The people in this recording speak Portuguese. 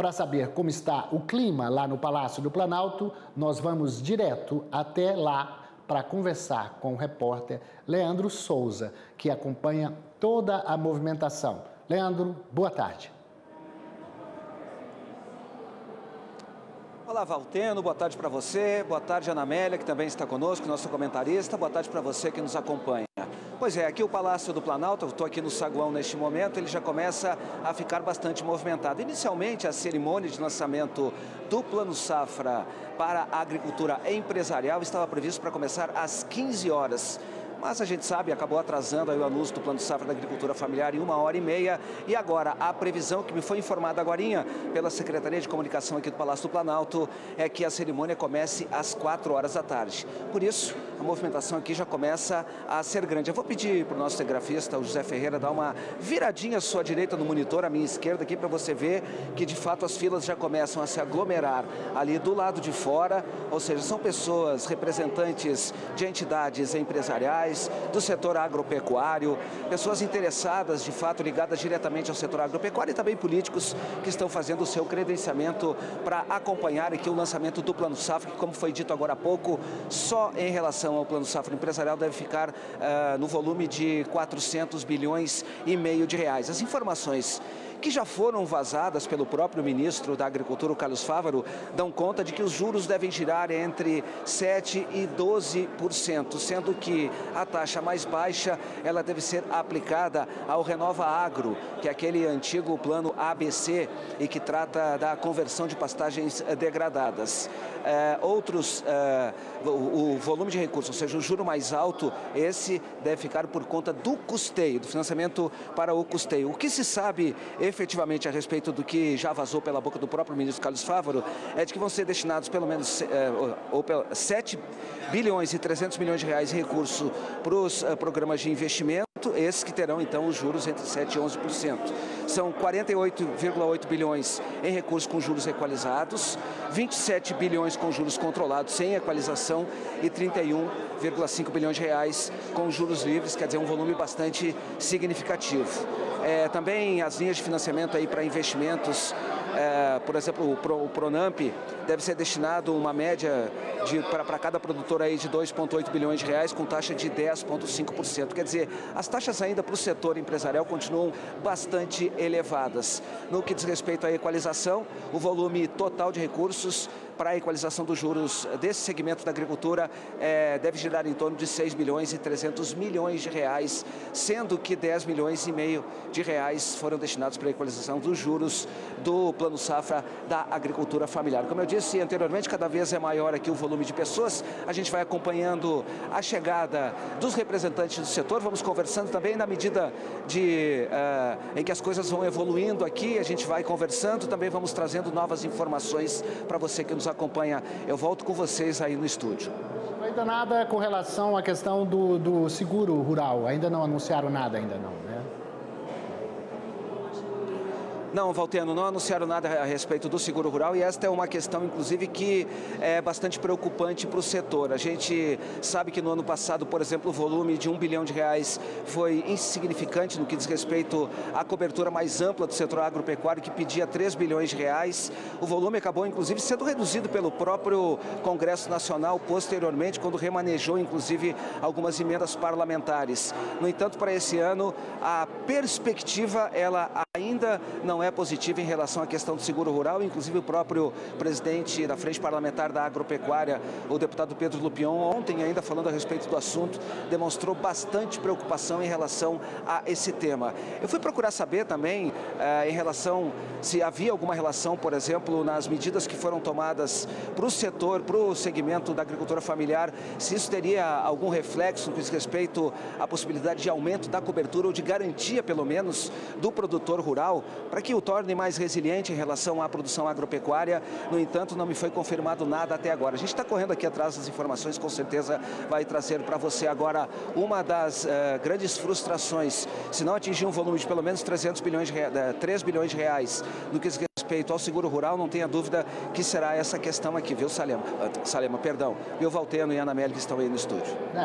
para saber como está o clima lá no Palácio do Planalto, nós vamos direto até lá para conversar com o repórter Leandro Souza, que acompanha toda a movimentação. Leandro, boa tarde. Olá, Valteno, boa tarde para você, boa tarde, Ana Amélia, que também está conosco, nosso comentarista, boa tarde para você que nos acompanha. Pois é, aqui o Palácio do Planalto, eu estou aqui no saguão neste momento, ele já começa a ficar bastante movimentado. Inicialmente, a cerimônia de lançamento do Plano Safra para a agricultura empresarial estava prevista para começar às 15 horas. Mas a gente sabe, acabou atrasando aí o anúncio do Plano Safra da Agricultura Familiar em 1h30. E agora, a previsão que me foi informada agorinha pela Secretaria de Comunicação aqui do Palácio do Planalto é que a cerimônia comece às 4 horas da tarde. Por isso, a movimentação aqui já começa a ser grande. Eu vou pedir para o nosso cinegrafista, o José Ferreira, dar uma viradinha à sua direita no monitor, à minha esquerda aqui, para você ver que de fato as filas já começam a se aglomerar ali do lado de fora, ou seja, são pessoas, representantes de entidades empresariais, do setor agropecuário, pessoas interessadas, de fato, ligadas diretamente ao setor agropecuário e também políticos que estão fazendo o seu credenciamento para acompanhar aqui o lançamento do Plano Safra, que, como foi dito agora há pouco, só em relação ao Plano Safra empresarial deve ficar no volume de 400 bilhões e meio de reais. As informações que já foram vazadas pelo próprio ministro da Agricultura, o Carlos Fávaro, dão conta de que os juros devem girar entre 7% e 12%, sendo que a taxa mais baixa ela deve ser aplicada ao Renova Agro, que é aquele antigo plano ABC e que trata da conversão de pastagens degradadas. O volume de recursos, ou seja, o juro mais alto, esse deve ficar por conta do custeio, do financiamento para o custeio. O que se sabe efetivamente a respeito do que já vazou pela boca do próprio ministro Carlos Fávaro é de que vão ser destinados pelo menos 7 bilhões e 300 milhões de reais em recurso para os programas de investimento, esses que terão então os juros entre 7% e 11%. São 48,8 bilhões em recursos com juros equalizados, 27 bilhões com juros controlados sem equalização e 31,5 bilhões de reais com juros livres, quer dizer, um volume bastante significativo. Também as linhas de financiamento aí para investimentos, por exemplo, o Pronamp deve ser destinado uma média para cada produtor aí de 2,8 bilhões de reais com taxa de 10,5%. Quer dizer, as taxas ainda para o setor empresarial continuam bastante elevadas. No que diz respeito à equalização, o volume total de recursos para a equalização dos juros desse segmento da agricultura deve girar em torno de 6 bilhões e 300 milhões de reais, sendo que 10 milhões e meio de reais foram destinados para a equalização dos juros do Plano Safra da Agricultura Familiar. Como eu disse anteriormente, cada vez é maior aqui o volume de pessoas, a gente vai acompanhando a chegada dos representantes do setor, vamos conversando também na medida em que as coisas vão evoluindo aqui, a gente vai conversando, também vamos trazendo novas informações para você que nos acompanha. Eu volto com vocês aí no estúdio. Ainda nada com relação à questão do seguro rural, ainda não anunciaram nada, ainda não, né? Não, Valteno, não anunciaram nada a respeito do seguro rural e esta é uma questão, inclusive, que é bastante preocupante para o setor. A gente sabe que no ano passado, por exemplo, o volume de 1 bilhão de reais foi insignificante no que diz respeito à cobertura mais ampla do setor agropecuário, que pedia 3 bilhões de reais. O volume acabou, inclusive, sendo reduzido pelo próprio Congresso Nacional posteriormente, quando remanejou, inclusive, algumas emendas parlamentares. No entanto, para esse ano, a perspectiva, ela ainda não é positiva em relação à questão do seguro rural, inclusive o próprio presidente da Frente Parlamentar da Agropecuária, o deputado Pedro Lupion, ontem ainda falando a respeito do assunto, demonstrou bastante preocupação em relação a esse tema. Eu fui procurar saber também em relação se havia alguma relação, por exemplo, nas medidas que foram tomadas para o setor, para o segmento da agricultura familiar, se isso teria algum reflexo no que diz respeito à possibilidade de aumento da cobertura ou de garantia, pelo menos, do produtor rural, para que o torne mais resiliente em relação à produção agropecuária. No entanto, não me foi confirmado nada até agora. A gente está correndo aqui atrás das informações, com certeza vai trazer para você agora uma das grandes frustrações. Se não atingir um volume de pelo menos 3 bilhões de reais no que diz respeito ao seguro rural, não tenha dúvida que será essa questão aqui, viu, Salema? Salema, perdão. E o Valteno e a Ana Amélia que estão aí no estúdio.